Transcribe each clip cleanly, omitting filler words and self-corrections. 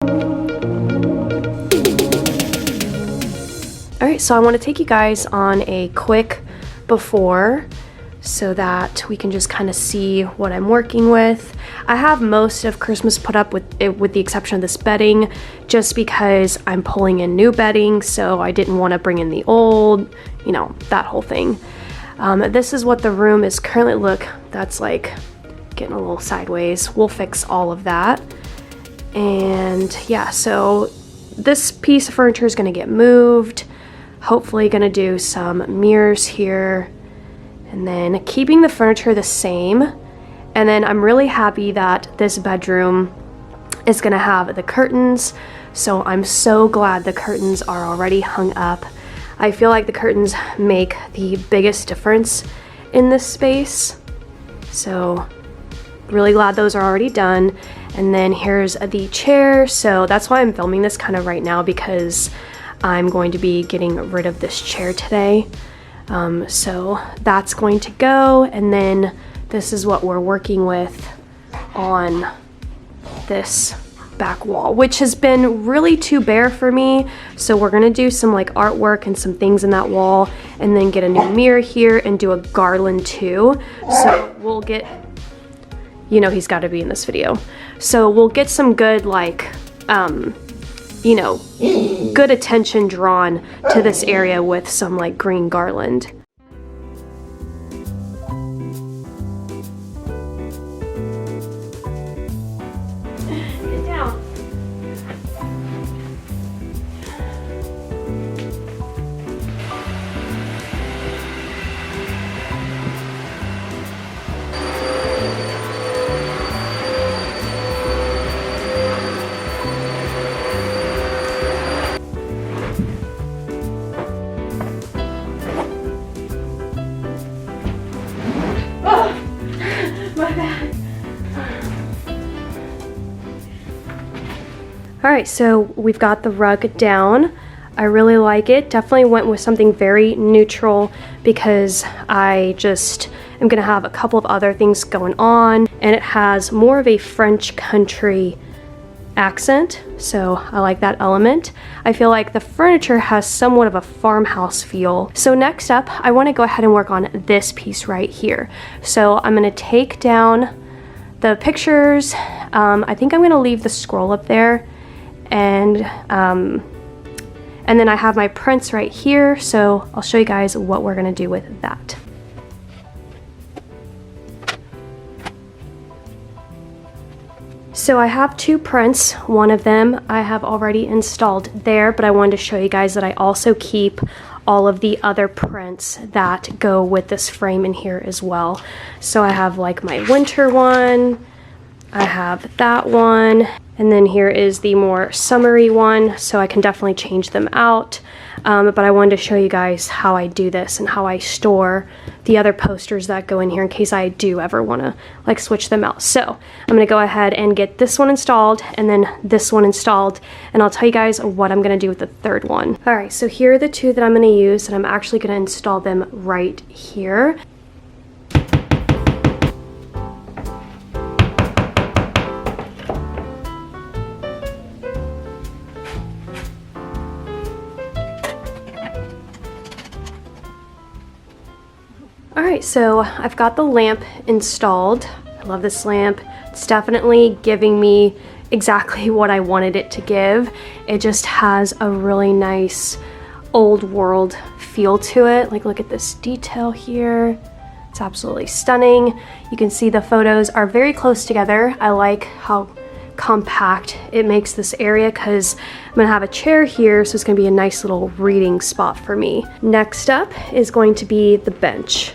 Alright, so I want to take you guys on a quick before so that we can just kind of see what I'm working with. I have most of Christmas put up with the exception of this bedding, just because I'm pulling in new bedding, so I didn't want to bring in the old, you know, that whole thing. This is what the room is currently. Look, that's like getting a little sideways. We'll fix all of that. And yeah, so this piece of furniture is going to get moved. Hopefully going to do some mirrors here, and then keeping the furniture the same. And then I'm really happy that this bedroom is going to have the curtains, so I'm so glad the curtains are already hung up. I feel like the curtains make the biggest difference in this space, so really glad those are already done. And then here's the chair, so that's why I'm filming this kind of right now, because I'm going to be getting rid of this chair today. So that's going to go, and then this is what we're working with on this back wall, which has been really too bare for me. So we're gonna do some like artwork and some things in that wall, and then get a new mirror here and do a garland too. So we'll get, you know, he's got to be in this video. So we'll get some good like you know, good attention drawn to this area with some like green garland. Get down. Alright, so we've got the rug down. I really like it. Definitely went with something very neutral because I just am going to have a couple of other things going on, and it has more of a French country accent, so I like that element. I feel like the furniture has somewhat of a farmhouse feel. So next up, I want to go ahead and work on this piece right here. So I'm going to take down the pictures. I think I'm going to leave the scroll up there, and then I have my prints right here, so I'll show you guys what we're going to do with that. So I have two prints. One of them I have already installed there, but I wanted to show you guys that I also keep all of the other prints that go with this frame in here as well. So I have like my winter one, I have that one, and then here is the more summery one, so I can definitely change them out. But I wanted to show you guys how I do this and how I store the other posters that go in here in case I do ever want to like switch them out. So I'm going to go ahead and get this one installed and then this one installed, and I'll tell you guys what I'm going to do with the third one. Alright, so here are the two that I'm going to use, and I'm actually going to install them right here. Alright, so I've got the lamp installed. I love this lamp. It's definitely giving me exactly what I wanted it to give. It just has a really nice old world feel to it. Like, look at this detail here. It's absolutely stunning. You can see the photos are very close together. I like how compact it makes this area because I'm gonna have a chair here, so it's gonna be a nice little reading spot for me. Next up is going to be the bench.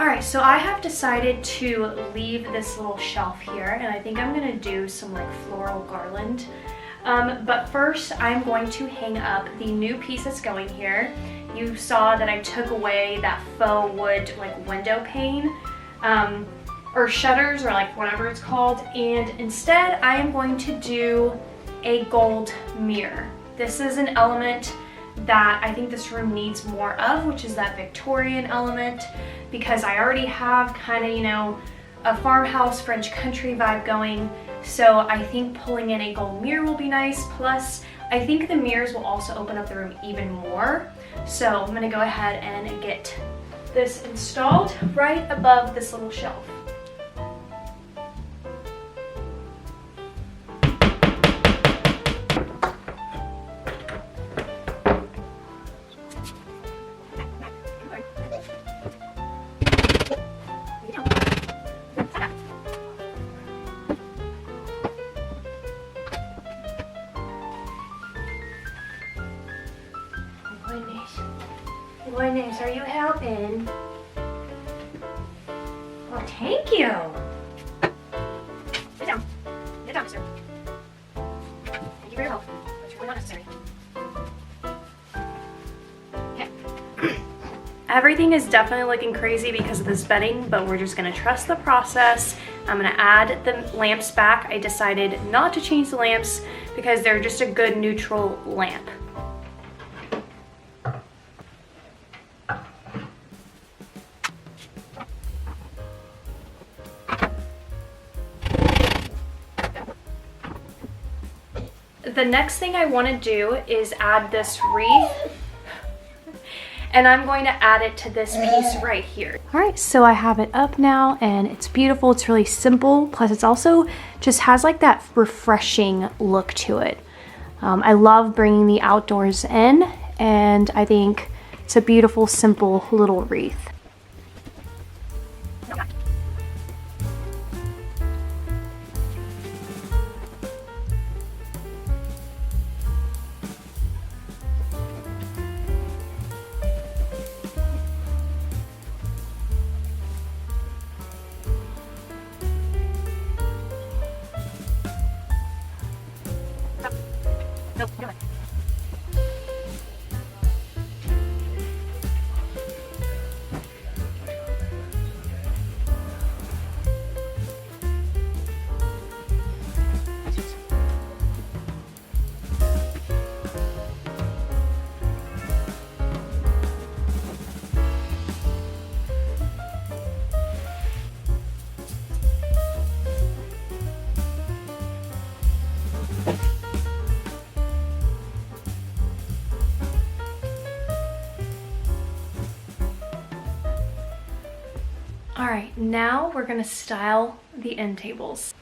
Alright, so I have decided to leave this little shelf here, and I think I'm going to do some like floral garland. But first I'm going to hang up the new piece that's going here. You saw that I took away that faux wood like window pane, or shutters, or like whatever it's called, and instead I am going to do a gold mirror. This is an element that I think this room needs more of, which is that Victorian element, because I already have kind of, you know, a farmhouse French country vibe going. So I think pulling in a gold mirror will be nice. Plus, I think the mirrors will also open up the room even more. So I'm gonna go ahead and get this installed right above this little shelf. Goodness, are you helping? Well, thank you. Sit down. Sit down, sir. Thank you for your help. It's really not necessary. Okay. Everything is definitely looking crazy because of this bedding, but we're just gonna trust the process. I'm gonna add the lamps back. I decided not to change the lamps because they're just a good neutral lamp. The next thing I want to do is add this wreath, and I'm going to add it to this piece right here. All right, so I have it up now and it's beautiful. It's really simple. Plus it's also just has like that refreshing look to it. I love bringing the outdoors in, and I think it's a beautiful, simple little wreath. All right, now we're gonna style the end tables.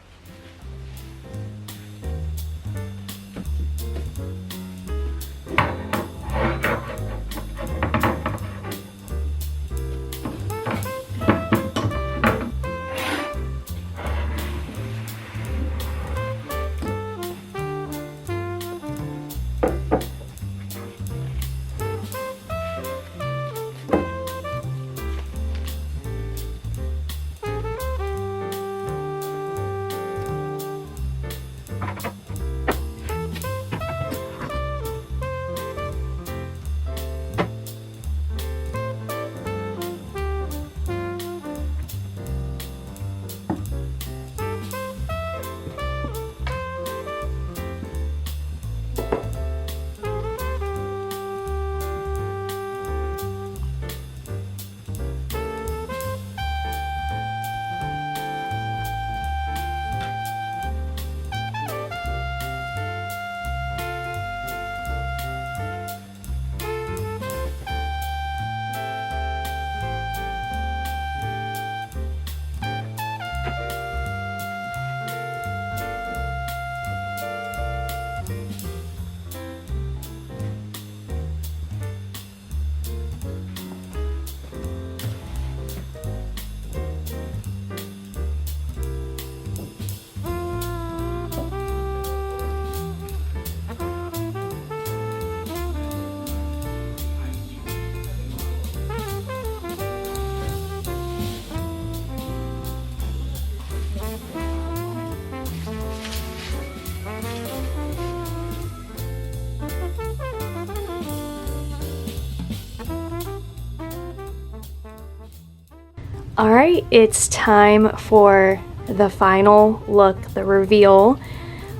All right, it's time for the final look, the reveal.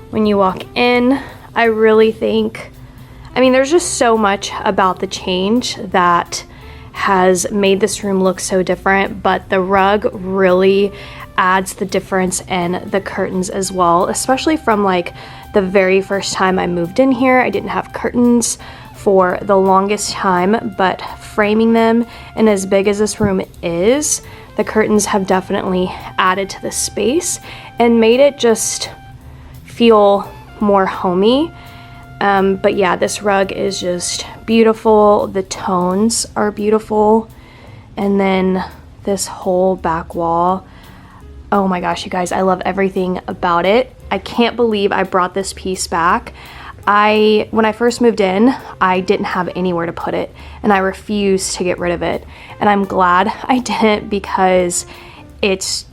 When you walk in, I really think, I mean, there's just so much about the change that has made this room look so different, but the rug really adds the difference in the curtains as well, especially from like the very first time I moved in here. I didn't have curtains for the longest time, but framing them, and as big as this room is, the curtains have definitely added to the space and made it just feel more homey. But yeah, this rug is just beautiful. The tones are beautiful. And then this whole back wall, oh my gosh, you guys, I love everything about it. I can't believe I brought this piece back. When I first moved in, I didn't have anywhere to put it, and I refused to get rid of it. And I'm glad I didn't, because it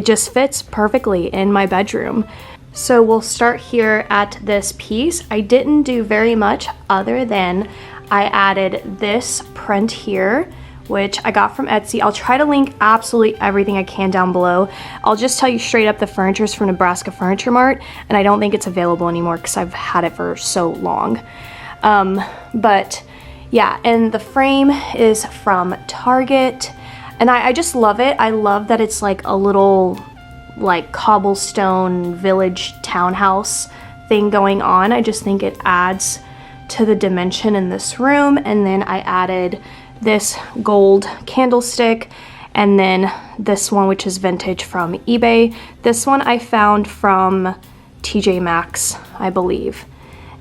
just fits perfectly in my bedroom. So we'll start here at this piece. I didn't do very much other than I added this print here, which I got from Etsy. I'll try to link absolutely everything I can down below. I'll just tell you straight up, the furniture is from Nebraska Furniture Mart, and I don't think it's available anymore because I've had it for so long. But yeah, and the frame is from Target, and I just love it. I love that it's like a little like cobblestone village townhouse thing going on. I just think it adds to the dimension in this room. And then I added this gold candlestick, and then this one, which is vintage from eBay. This one I found from TJ Maxx, I believe.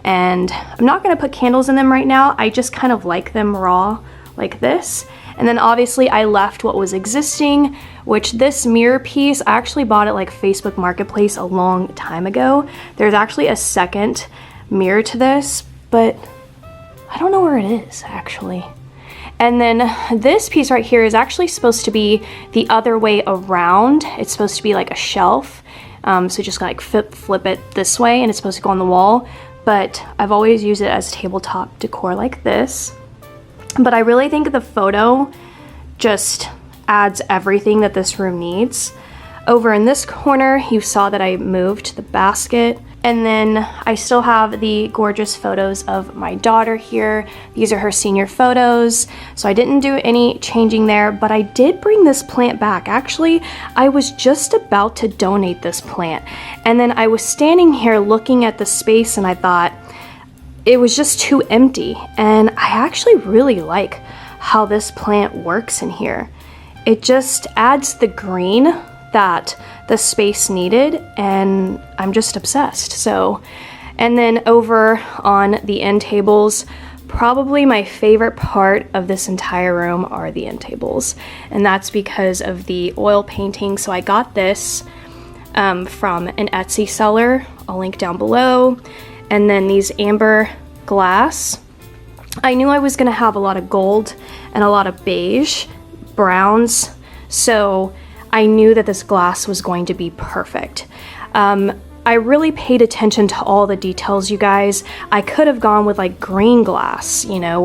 And I'm not gonna put candles in them right now. I just kind of like them raw like this. And then obviously I left what was existing, which this mirror piece, I actually bought it like Facebook Marketplace a long time ago. There's actually a second mirror to this, but I don't know where it is actually. And then this piece right here is actually supposed to be the other way around. It's supposed to be like a shelf. So just like flip it this way, and it's supposed to go on the wall. But I've always used it as tabletop decor like this. But I really think the photo just adds everything that this room needs. Over in this corner, you saw that I moved the basket. And then I still have the gorgeous photos of my daughter here. These are her senior photos. So I didn't do any changing there, but I did bring this plant back. Actually, I was just about to donate this plant. And then I was standing here looking at the space, and I thought it was just too empty. And I actually really like how this plant works in here. It just adds the green that the space needed, and I'm just obsessed. So, and then over on the end tables, probably my favorite part of this entire room are the end tables, and that's because of the oil painting. So I got this from an Etsy seller. I'll link down below. And then these amber glass. I knew I was gonna have a lot of gold and a lot of beige, browns, so I knew that this glass was going to be perfect. I really paid attention to all the details, you guys. I could have gone with like green glass, you know,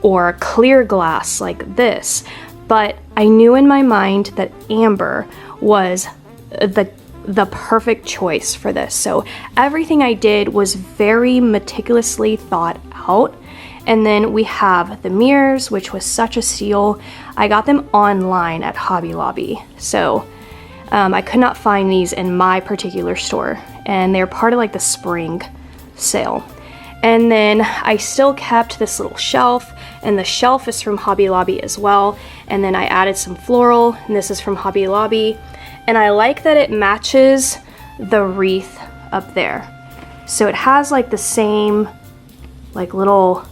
or clear glass like this, but I knew in my mind that amber was the perfect choice for this. So everything I did was very meticulously thought out. And then we have the mirrors, which was such a steal. I got them online at Hobby Lobby. So I could not find these in my particular store, and they're part of like the spring sale. And then I still kept this little shelf, and the shelf is from Hobby Lobby as well. And then I added some floral, and this is from Hobby Lobby. And I like that it matches the wreath up there. So it has like the same like little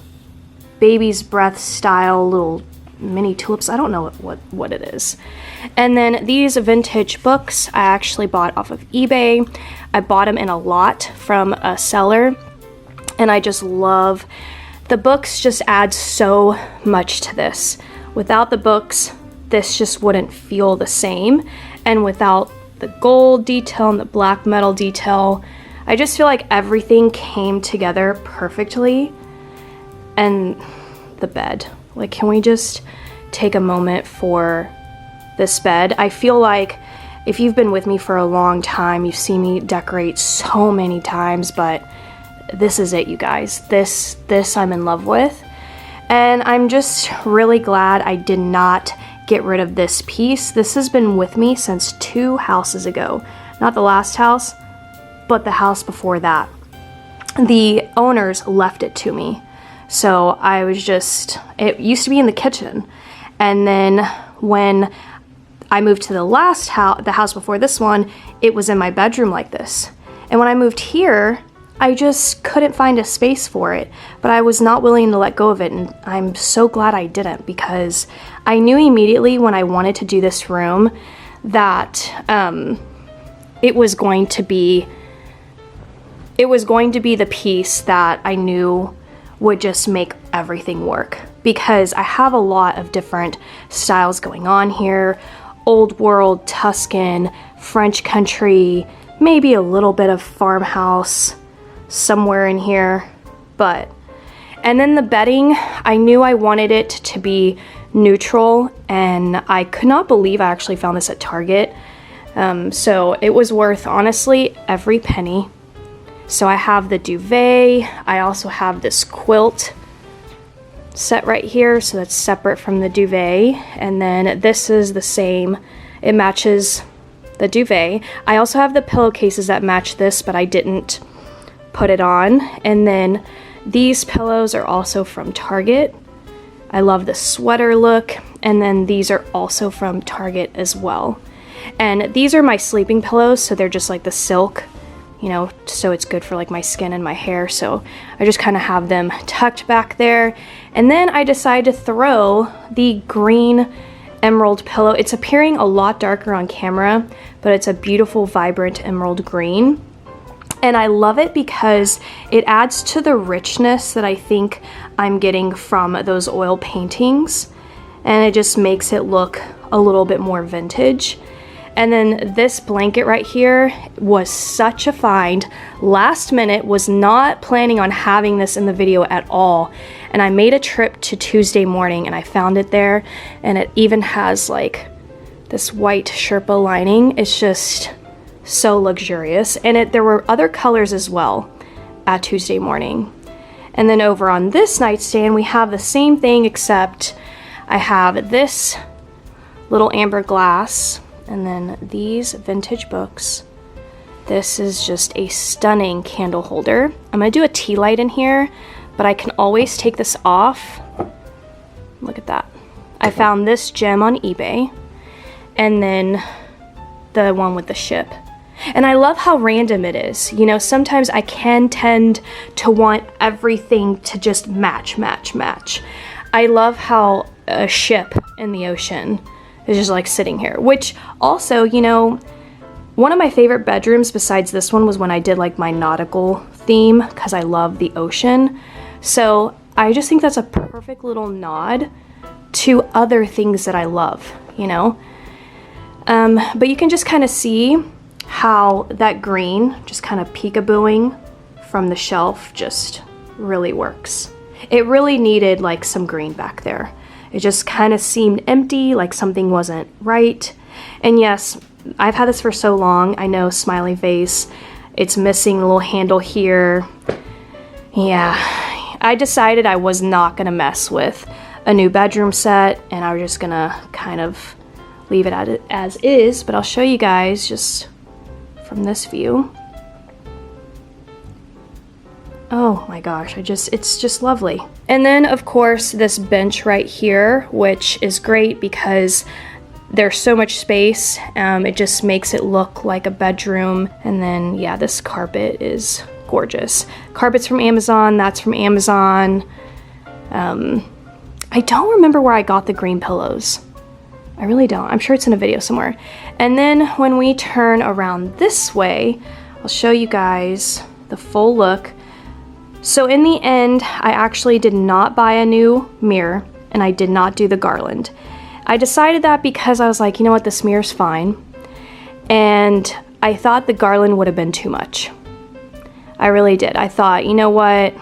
baby's breath style little mini tulips. I don't know what it is. And then these vintage books I actually bought off of eBay. I bought them in a lot from a seller, and I just love the books. Just add so much to this. Without the books, this just wouldn't feel the same, and without the gold detail and the black metal detail, I just feel like everything came together perfectly. And the bed, like, can we just take a moment for this bed. I feel like if you've been with me for a long time, you've seen me decorate so many times, but this is it, you guys. This I'm in love with. And I'm just really glad I did not get rid of this piece. This has been with me since 2 houses ago. Not the last house, but the house before that. The owners left it to me. So I was just, it used to be in the kitchen. And then when I moved to the last house, the house before this one, it was in my bedroom like this. And when I moved here, I just couldn't find a space for it, but I was not willing to let go of it, and I'm so glad I didn't, because I knew immediately when I wanted to do this room that it was going to be the piece that I knew would just make everything work, because I have a lot of different styles going on here. Old world, Tuscan, French country, maybe a little bit of farmhouse somewhere in here, and then the bedding, I knew I wanted it to be neutral, and I could not believe I actually found this at Target. So it was worth, honestly, every penny. So I have the duvet, I also have this quilt set right here, so that's separate from the duvet, and then this is the same, it matches the duvet. I also have the pillowcases that match this, but I didn't put it on. And then these pillows are also from Target. I love the sweater look, and then these are also from Target as well. And these are my sleeping pillows, so they're just like the silk, you know, so it's good for like my skin and my hair. So I just kind of have them tucked back there. And then I decided to throw the green emerald pillow. It's appearing a lot darker on camera, but it's a beautiful, vibrant emerald green. And I love it because it adds to the richness that I think I'm getting from those oil paintings. And it just makes it look a little bit more vintage. And then this blanket right here was such a find. Last minute, was not planning on having this in the video at all. And I made a trip to Tuesday morning and I found it there. And it even has like this white Sherpa lining. It's just so luxurious, and there were other colors as well at Tuesday morning. And then over on this nightstand we have the same thing, except I have this little amber glass, and then these vintage books. This is just a stunning candle holder. I'm gonna do a tea light in here, but I can always take this off. Look at that. I found this gem on eBay, and then the one with the ship. And I love how random it is. You know, sometimes I can tend to want everything to just match. I love how a ship in the ocean is just like sitting here, which also, you know, one of my favorite bedrooms besides this one was when I did like my nautical theme, because I love the ocean. So I just think that's a perfect little nod to other things that I love, you know? But you can just kind of see how that green just kind of peekabooing from the shelf just really works. It really needed like some green back there. It just kind of seemed empty, like something wasn't right. And yes, I've had this for so long. I know, smiley face. It's missing a little handle here. Yeah, I decided I was not gonna mess with a new bedroom set, and I was just gonna kind of leave it as is, but I'll show you guys just from this view. Oh my gosh, it's just lovely. And then of course this bench right here, which is great because there's so much space. It just makes it look like a bedroom. And then yeah, this carpet is gorgeous. Carpet's from Amazon, that's from Amazon. I don't remember where I got the green pillows. I really don't. I'm sure it's in a video somewhere. And then when we turn around this way, I'll show you guys the full look. So in the end, I actually did not buy a new mirror, and I did not do the garland. I decided that because I was like, you know what, this mirror's fine. And I thought the garland would have been too much. I really did. I thought, you know what,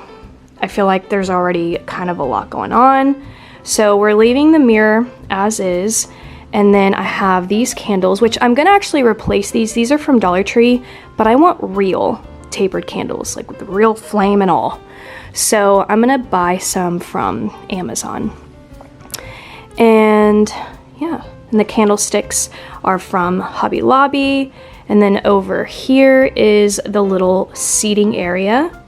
I feel like there's already kind of a lot going on. So we're leaving the mirror as is. And then I have these candles, which I'm gonna actually replace these. These are from Dollar Tree, but I want real tapered candles, like with the real flame and all. So I'm gonna buy some from Amazon. And yeah, and the candlesticks are from Hobby Lobby. And then over here is the little seating area.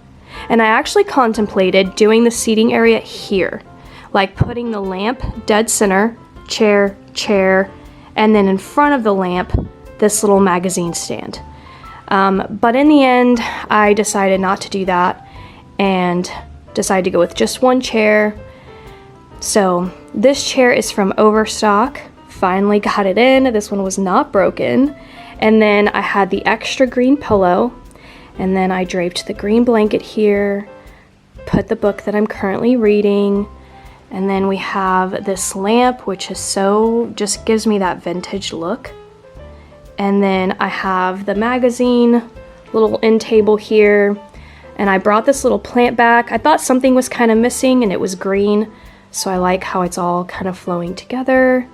And I actually contemplated doing the seating area here, like putting the lamp dead center, chair, and then in front of the lamp, this little magazine stand. But in the end, I decided not to do that and decided to go with just one chair. So this chair is from Overstock. Finally got it in. This one was not broken. And then I had the extra green pillow, and then I draped the green blanket here, put the book that I'm currently reading, and then we have this lamp, which is just gives me that vintage look. And then I have the magazine, little end table here, and I brought this little plant back. I thought something was kind of missing, and it was green, so I like how it's all kind of flowing together.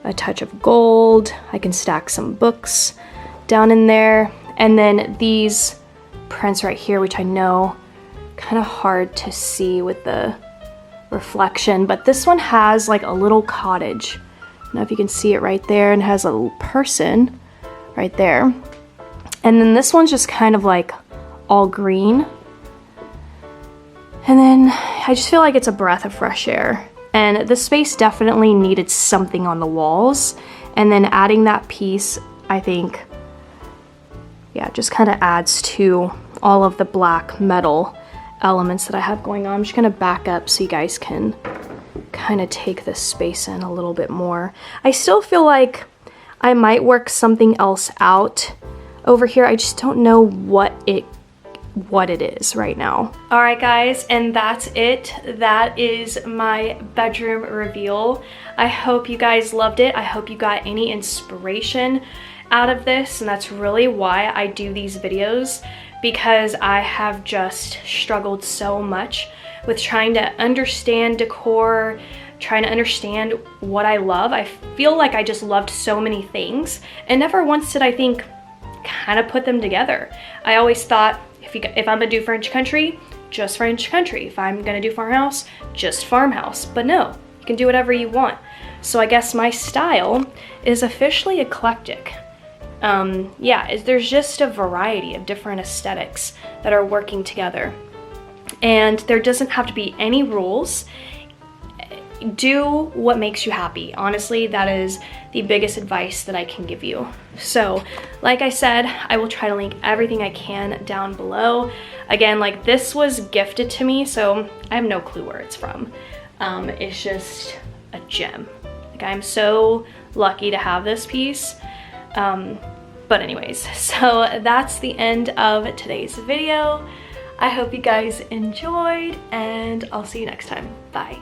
A touch of gold. I can stack some books down in there. And then these prints right here, which I know kind of hard to see with the reflection, but this one has like a little cottage. I don't know if you can see it right there, and has a little person right there. And then this one's just kind of like all green. And then I just feel like it's a breath of fresh air. And the space definitely needed something on the walls. And then adding that piece, I think, yeah, just kind of adds to all of the black metal elements that I have going on. I'm just gonna back up so you guys can kind of take this space in a little bit more. I still feel like I might work something else out over here. I just don't know what it is right now. All right guys, and that's it. That is my bedroom reveal. I hope you guys loved it. I hope you got any inspiration out of this, and that's really why I do these videos, because I have just struggled so much with trying to understand decor, trying to understand what I love. I feel like I just loved so many things, and never once did I think kind of put them together. I always thought, if I'm gonna do French country, just French country. If I'm gonna do farmhouse, just farmhouse. But no, you can do whatever you want. So I guess my style is officially eclectic. Yeah, there's just a variety of different aesthetics that are working together. And there doesn't have to be any rules. Do what makes you happy. Honestly, that is the biggest advice that I can give you. So, like I said, I will try to link everything I can down below. Again, like, this was gifted to me, so I have no clue where it's from. It's just a gem. Like, I'm so lucky to have this piece. But anyways, so that's the end of today's video. I hope you guys enjoyed, and I'll see you next time. Bye.